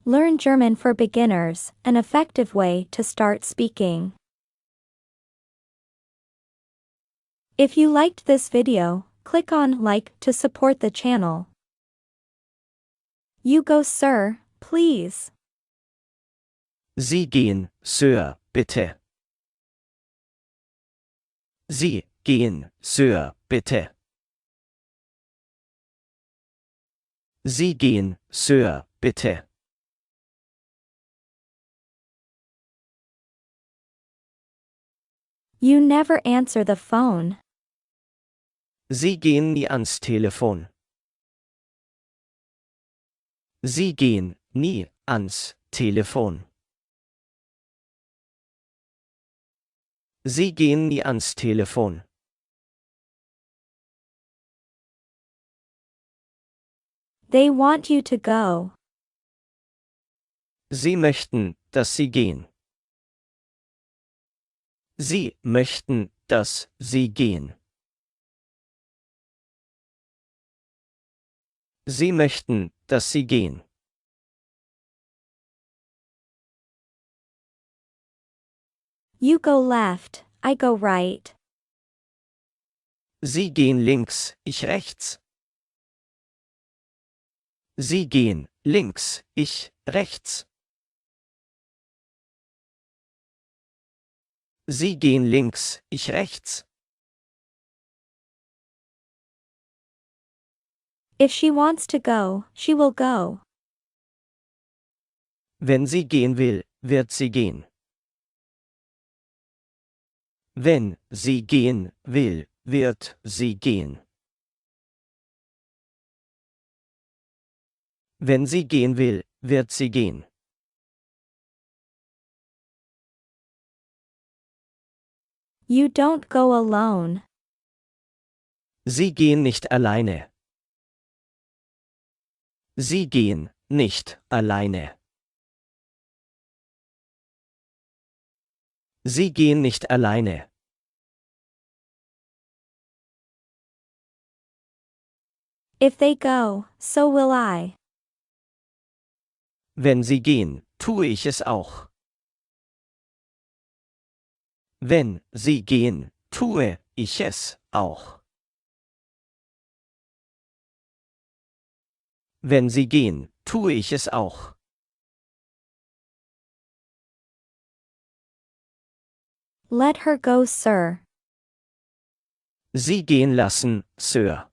Learn German for beginners, an effective way to start speaking. If you liked this video, click on like to support the channel. You go, sir, please. Sie gehen, Sir, bitte. Sie gehen, Sir, bitte. Sie gehen, Sir, bitte. You never answer the phone. Sie gehen nie ans Telefon. Sie gehen nie ans Telefon. Sie gehen nie ans Telefon. They want you to go. Sie möchten, dass Sie gehen. Sie möchten, dass Sie gehen. Sie möchten, dass Sie gehen. You go left, I go right. Sie gehen links, ich rechts. Sie gehen links, ich rechts. Sie gehen links, ich rechts. If she wants to go, she will go. Wenn sie gehen will, wird sie gehen. Wenn sie gehen will, wird sie gehen. Wenn sie gehen will, wird sie gehen. You don't go alone. Sie gehen nicht alleine. Sie gehen nicht alleine. Sie gehen nicht alleine. If they go, so will I. Wenn sie gehen, tue ich es auch. Wenn sie gehen, tue ich es auch. Wenn sie gehen, tue ich es auch. Let her go, sir. Sie gehen lassen, Sir.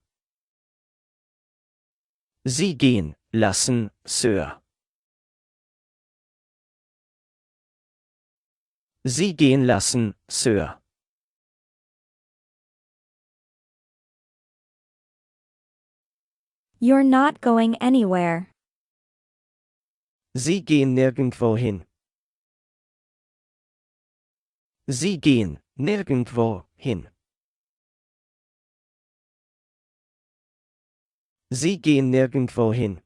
Sie gehen lassen, Sir. Sie gehen lassen, Sir. You're not going anywhere. Sie gehen nirgendwo hin. Sie gehen nirgendwo hin. Sie gehen nirgendwo hin.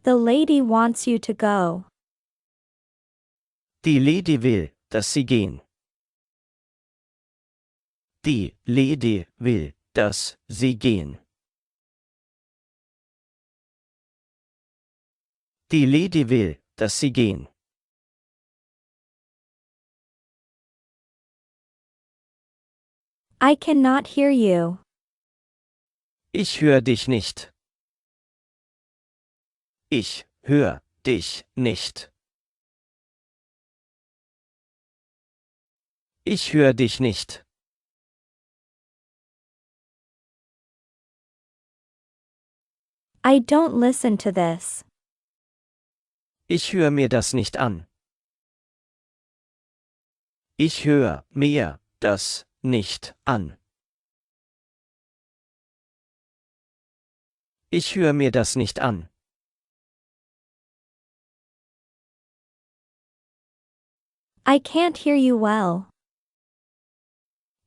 The lady wants you to go. Die Lady will, dass sie gehen. Die Lady will, dass sie gehen. Die Lady will, dass sie gehen. I cannot hear you. Ich höre dich nicht. Ich höre dich nicht. Ich höre dich nicht. I don't listen to this. Ich höre mir das nicht an. Ich höre mir das nicht an. Ich höre mir das nicht an. I can't hear you well.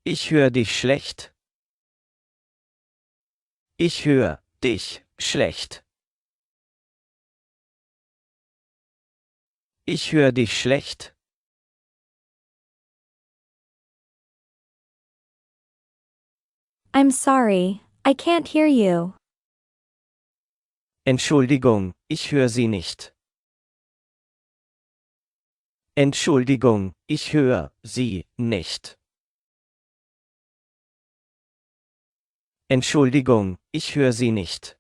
Ich höre dich schlecht. Ich höre dich schlecht. Ich höre dich schlecht. I'm sorry, I can't hear you. Entschuldigung, ich höre Sie nicht. Entschuldigung, ich höre Sie nicht. Entschuldigung, ich höre Sie nicht.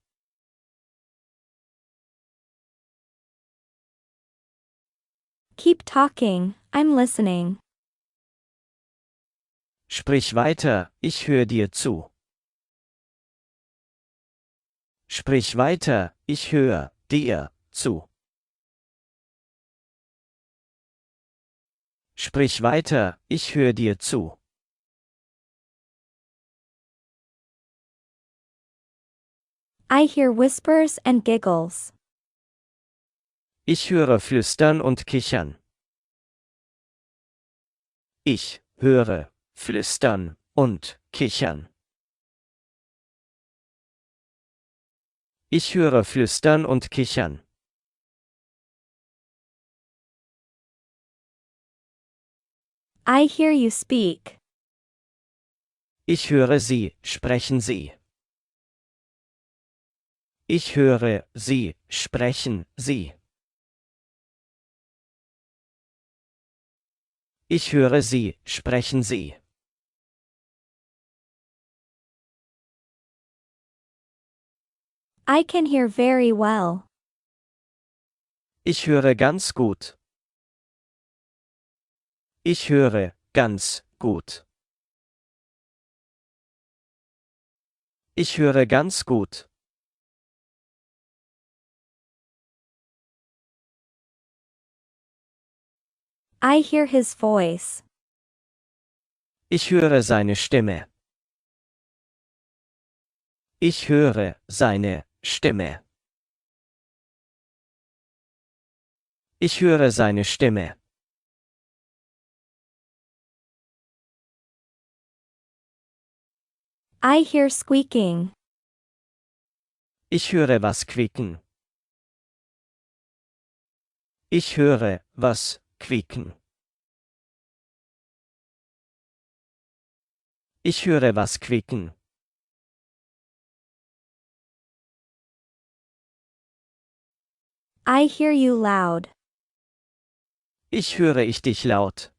Keep talking, I'm listening. Sprich weiter, ich höre dir zu. Sprich weiter, ich höre dir zu. Sprich weiter, ich höre dir zu. I hear whispers and giggles. Ich höre Flüstern und Kichern. Ich höre Flüstern und Kichern. Ich höre Flüstern und Kichern. I hear you speak. Ich höre Sie, sprechen Sie. Ich höre Sie, sprechen Sie. Ich höre Sie, sprechen Sie. I can hear very well. Ich höre ganz gut. Ich höre ganz gut. Ich höre ganz gut. I hear his voice. Ich höre seine Stimme. Ich höre seine Stimme. Ich höre seine Stimme. I hear squeaking. Ich höre was quieken. Ich höre was quieken. Ich höre was quieken. I hear you loud. Ich höre ich dich laut.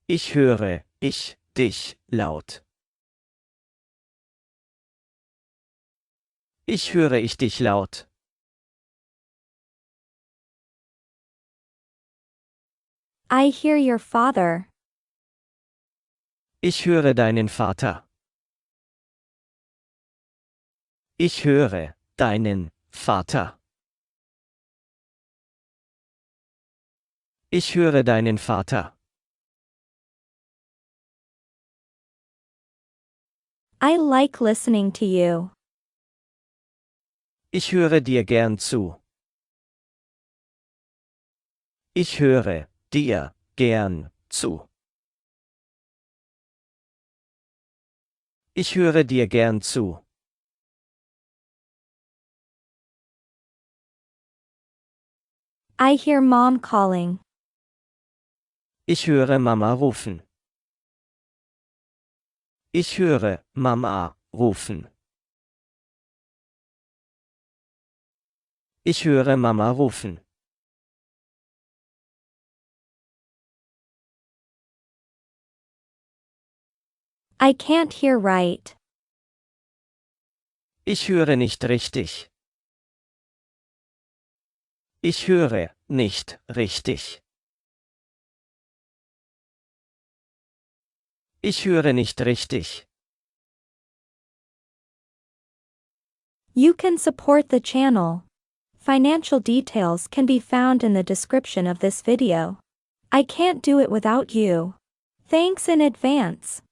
Ich höre ich dich laut. Ich höre ich dich laut. I hear your father. Ich höre deinen Vater. Ich höre deinen Vater. Ich höre deinen Vater. I like listening to you. Ich höre dir gern zu. Ich höre dir gern zu. Ich höre dir gern zu. I hear mom calling. Ich höre Mama rufen. Ich höre Mama rufen. Ich höre Mama rufen. I can't hear right. Ich höre nicht richtig. Ich höre nicht richtig. Ich höre nicht richtig. You can support the channel. Financial details can be found in the description of this video. I can't do it without you. Thanks in advance.